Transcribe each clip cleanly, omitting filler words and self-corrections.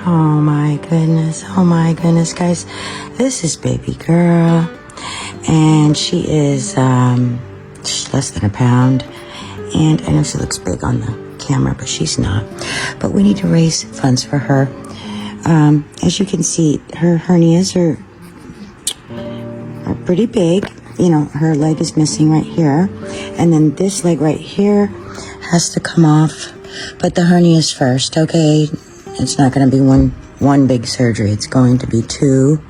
Oh my goodness, guys. This is baby girl, and she is she's less than a pound, and I know she looks big on the camera, but she's not. But we need to raise funds for her. As you can see, her hernias are pretty big. You know, her leg is missing right here, and then this leg right here has to come off, but the hernias first, okay? It's not going to be one big surgery. It's going to be two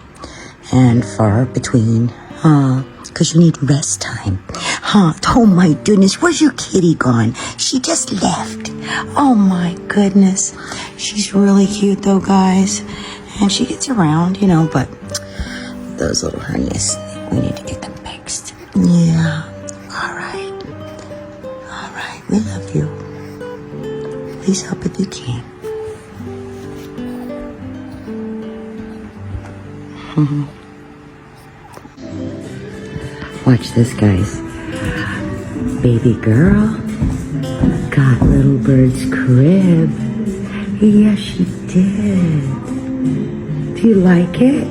and far between, because you need rest time. Oh my goodness, where's your kitty gone? She just left. Oh my goodness. She's really cute though, guys, and she gets around, you know, but those little hernias, we need to get them fixed. Yeah. All right, we love you. Please help if you can. Watch this, guys. Baby girl got little bird's crib. Yes, she did. Do you like it?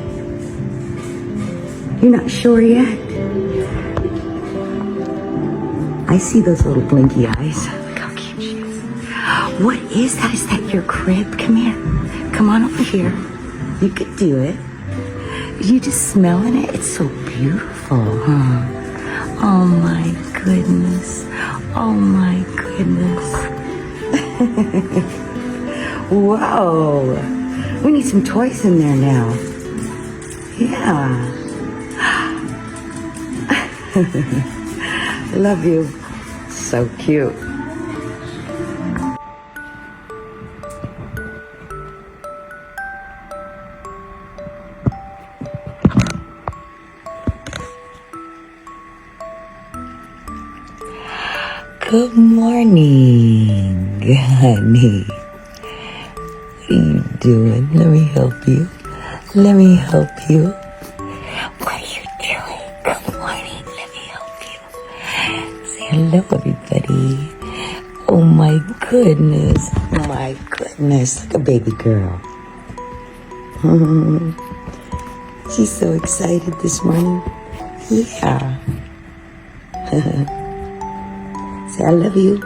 You're not sure yet? I see those little blinky eyes. Look how cute she is. What is that? Is that your crib? Come here. Come on over here. You could do it. You just smelling it? It's so beautiful, huh? Oh my goodness. Oh my goodness. Whoa. We need some toys in there now. Yeah. Love you. So cute. Good morning, honey. What are you doing? Let me help you. What are you doing? Good morning. Let me help you. Say hello, everybody. Oh my goodness. Look at baby girl. She's so excited this morning. Yeah. Say I love you.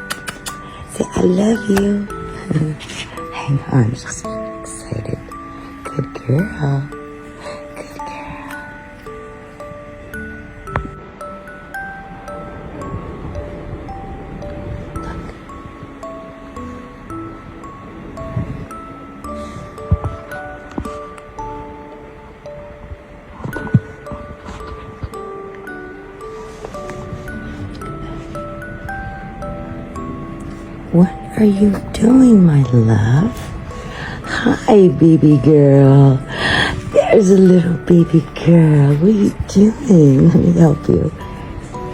Say I love you. Hang on, she's so excited. Good girl. What are you doing, my love? Hi, baby girl. There's a little baby girl. What are you doing? Let me help you.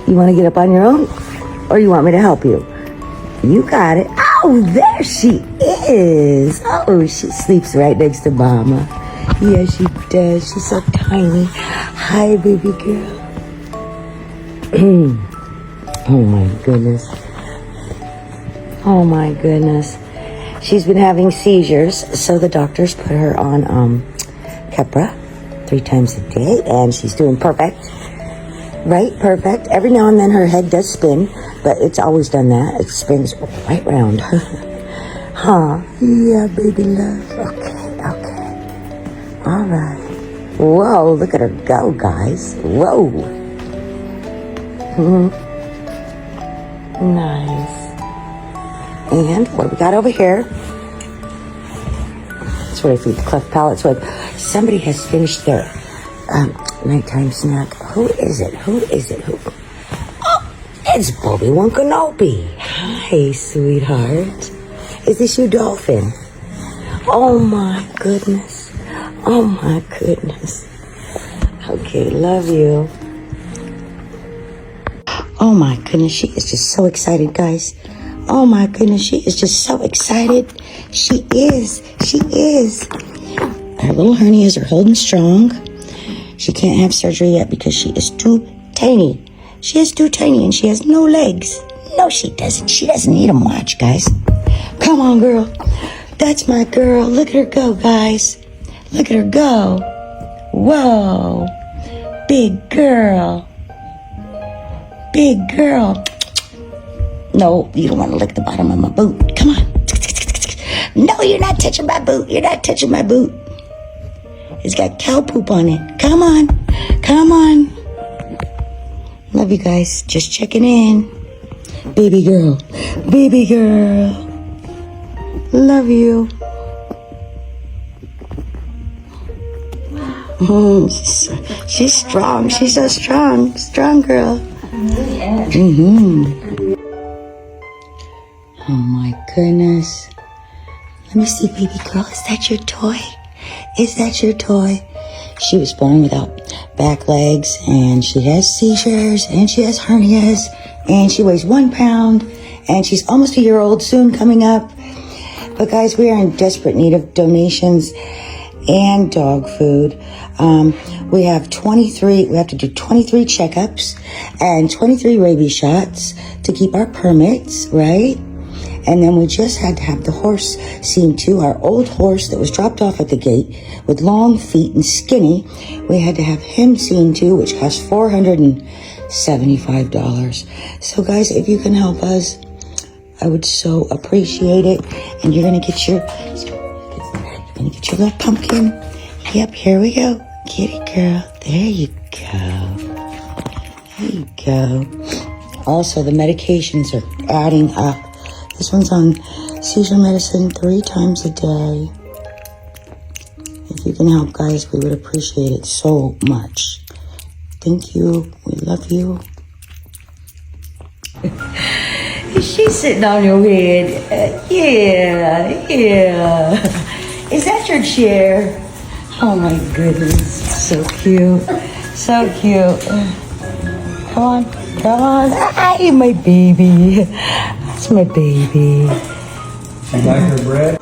You want to get up on your own? Or you want me to help you? You got it. Oh, there she is. Oh, she sleeps right next to Mama. Yeah, she does. She's so tiny. Hi, baby girl. Oh, my goodness. Oh my goodness. She's been having seizures, so the doctors put her on Keppra 3 times a day, and she's doing perfect. Right, perfect. Every now and then her head does spin, but it's always done that. It spins right round. Huh? Yeah, baby love. Okay. All right. Whoa, look at her go, guys. Whoa. Nice. And what do we got over here? That's what I feed the cleft palate. So somebody has finished their nighttime snack. Who is it? Oh, it's Bobby Wankanopi. Hi, sweetheart. Is this your dolphin? Oh my goodness. Okay, love you. Oh my goodness, she is just so excited, guys. Oh my goodness, she is just so excited. She is. Her little hernias are holding strong. She can't have surgery yet because she is too tiny. She is too tiny and she has no legs. No, she doesn't. She doesn't need them much, guys. Come on, girl. That's my girl. Look at her go, guys. Look at her go. Whoa. Big girl. Big girl. No, you don't want to lick the bottom of my boot. Come on. No, you're not touching my boot. You're not touching my boot. It's got cow poop on it. Come on. Come on. Love you guys. Just checking in. Baby girl. Baby girl. Love you. She's strong. She's so strong. Strong girl. Oh my goodness. Let me see, baby girl. Is that your toy? Is that your toy? She was born without back legs, and she has seizures, and she has hernias, and she weighs 1 pound, and she's almost a year old, soon coming up. But guys, we are in desperate need of donations and dog food. We have to do 23 checkups and 23 rabies shots to keep our permits, right? And then we just had to have the horse seen to, our old horse that was dropped off at the gate with long feet and skinny. We had to have him seen to, which cost $475. So guys, if you can help us, I would so appreciate it. And you're gonna get your little pumpkin. Yep, here we go. Kitty girl. There you go. There you go. Also, the medications are adding up. This one's on seizure medicine 3 times a day. If you can help, guys, we would appreciate it so much. Thank you. We love you. She's sitting on your head. Yeah. Is that your chair? Oh my goodness. So cute. So cute. Come on. Hi, my baby. That's my baby. You like her bread?